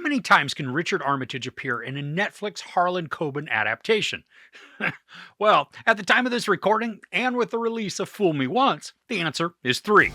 many times can Richard Armitage appear in a Netflix Harlan Coben adaptation? Well, at the time of this recording, and with the release of Fool Me Once, the answer is 3.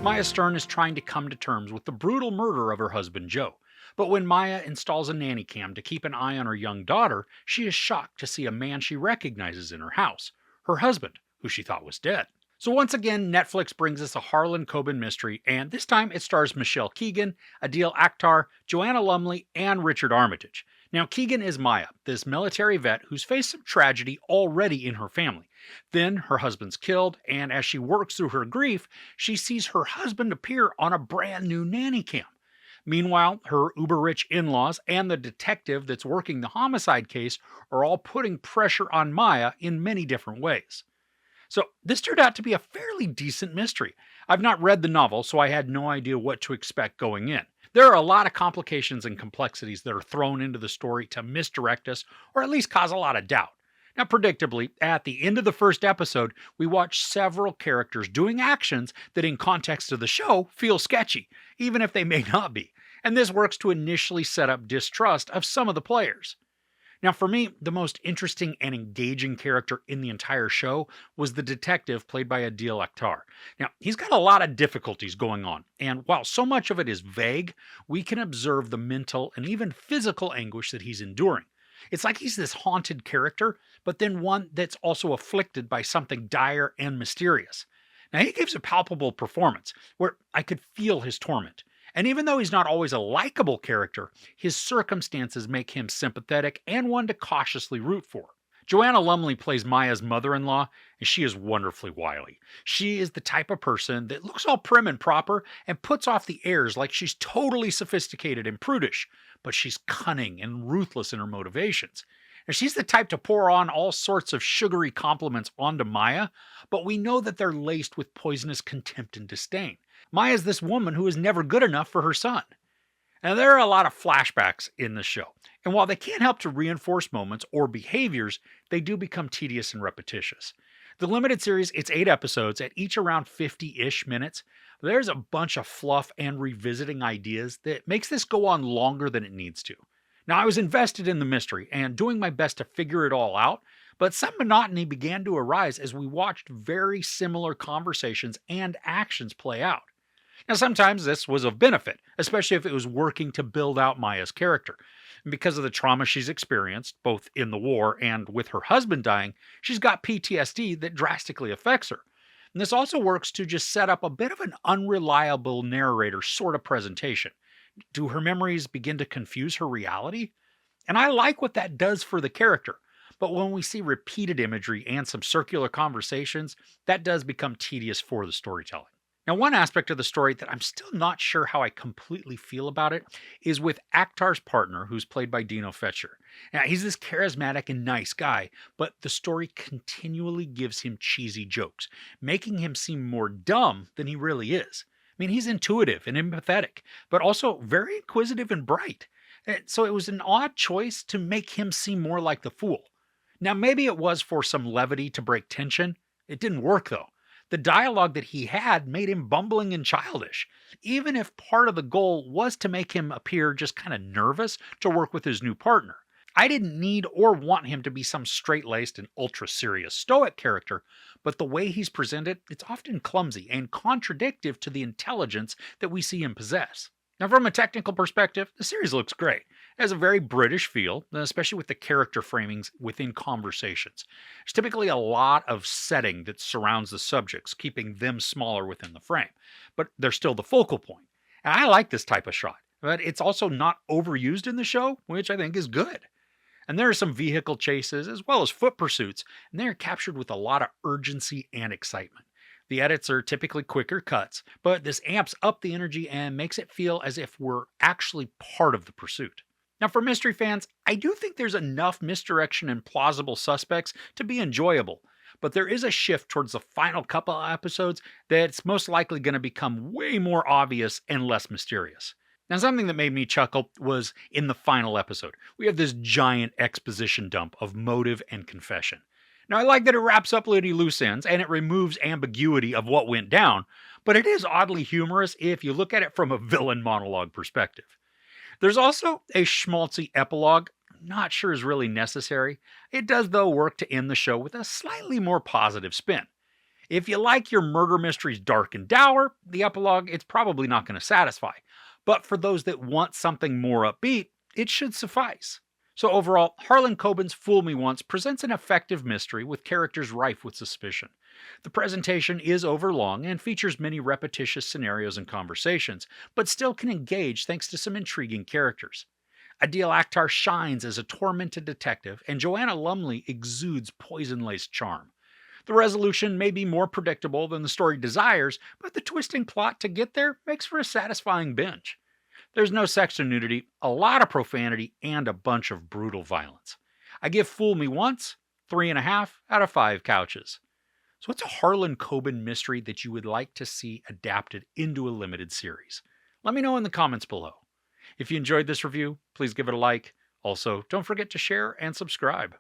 Maya Stern is trying to come to terms with the brutal murder of her husband Joe. But when Maya installs a nanny cam to keep an eye on her young daughter, she is shocked to see a man she recognizes in her house, her husband, who she thought was dead. So once again, Netflix brings us a Harlan Coben mystery, and this time it stars Michelle Keegan, Adil Akhtar, Joanna Lumley, and Richard Armitage. Now, Keegan is Maya, this military vet who's faced some tragedy already in her family. Then her husband's killed, and as she works through her grief, she sees her husband appear on a brand new nanny cam. Meanwhile, her uber-rich in-laws and the detective that's working the homicide case are all putting pressure on Maya in many different ways. So this turned out to be a fairly decent mystery. I've not read the novel, so I had no idea what to expect going in. There are a lot of complications and complexities that are thrown into the story to misdirect us, or at least cause a lot of doubt. Now, predictably, at the end of the first episode, we watch several characters doing actions that in context of the show feel sketchy, even if they may not be. And this works to initially set up distrust of some of the players. Now, for me, the most interesting and engaging character in the entire show was the detective played by Adil Akhtar. Now, he's got a lot of difficulties going on, and while so much of it is vague, we can observe the mental and even physical anguish that he's enduring. It's like he's this haunted character, but then one that's also afflicted by something dire and mysterious. Now, he gives a palpable performance where I could feel his torment. And even though he's not always a likable character, his circumstances make him sympathetic and one to cautiously root for. Joanna Lumley plays Maya's mother-in-law, and she is wonderfully wily. She is the type of person that looks all prim and proper and puts off the airs like she's totally sophisticated and prudish, but she's cunning and ruthless in her motivations. And she's the type to pour on all sorts of sugary compliments onto Maya, but we know that they're laced with poisonous contempt and disdain. Maya's this woman who is never good enough for her son. Now, there are a lot of flashbacks in the show, and while they can't help to reinforce moments or behaviors, they do become tedious and repetitious. The limited series, it's 8 episodes at each around 50-ish minutes. There's a bunch of fluff and revisiting ideas that makes this go on longer than it needs to. Now, I was invested in the mystery and doing my best to figure it all out, but some monotony began to arise as we watched very similar conversations and actions play out. Now, sometimes this was of benefit, especially if it was working to build out Maya's character. And because of the trauma she's experienced, both in the war and with her husband dying, she's got PTSD that drastically affects her. And this also works to just set up a bit of an unreliable narrator sort of presentation. Do her memories begin to confuse her reality? And I like what that does for the character. But when we see repeated imagery and some circular conversations, that does become tedious for the storytelling. Now, one aspect of the story that I'm still not sure how I completely feel about it is with Akhtar's partner, who's played by Dino Fetcher. Now, he's this charismatic and nice guy, but the story continually gives him cheesy jokes, making him seem more dumb than he really is. I mean, he's intuitive and empathetic, but also very inquisitive and bright. And so it was an odd choice to make him seem more like the fool. Now, maybe it was for some levity to break tension. It didn't work, though. The dialogue that he had made him bumbling and childish, even if part of the goal was to make him appear just kind of nervous to work with his new partner. I didn't need or want him to be some straight-laced and ultra-serious stoic character, but the way he's presented, it's often clumsy and contradictive to the intelligence that we see him possess. Now, from a technical perspective, the series looks great. It has a very British feel, especially with the character framings within conversations. There's typically a lot of setting that surrounds the subjects, keeping them smaller within the frame, but they're still the focal point. And I like this type of shot, but it's also not overused in the show, which I think is good. And there are some vehicle chases as well as foot pursuits, and they are captured with a lot of urgency and excitement. The edits are typically quicker cuts, but this amps up the energy and makes it feel as if we're actually part of the pursuit. Now, for mystery fans, I do think there's enough misdirection and plausible suspects to be enjoyable, but there is a shift towards the final couple of episodes that's most likely going to become way more obvious and less mysterious. Now, something that made me chuckle was in the final episode. We have this giant exposition dump of motive and confession. Now, I like that it wraps up loose ends and it removes ambiguity of what went down, but it is oddly humorous if you look at it from a villain monologue perspective. There's also a schmaltzy epilogue. Not sure is really necessary. It does, though, work to end the show with a slightly more positive spin. If you like your murder mysteries dark and dour, the epilogue it's probably not going to satisfy. But for those that want something more upbeat, it should suffice. So overall, Harlan Coben's Fool Me Once presents an effective mystery with characters rife with suspicion. The presentation is overlong and features many repetitious scenarios and conversations, but still can engage thanks to some intriguing characters. Adil Akhtar shines as a tormented detective, and Joanna Lumley exudes poison-laced charm. The resolution may be more predictable than the story desires, but the twisting plot to get there makes for a satisfying binge. There's no sex or nudity, a lot of profanity, and a bunch of brutal violence. I give Fool Me Once 3.5 out of 5 couches. So, what's a Harlan Coben mystery that you would like to see adapted into a limited series? Let me know in the comments below. If you enjoyed this review, please give it a like. Also, don't forget to share and subscribe.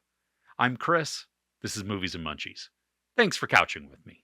I'm Chris. This is Movies and Munchies. Thanks for couching with me.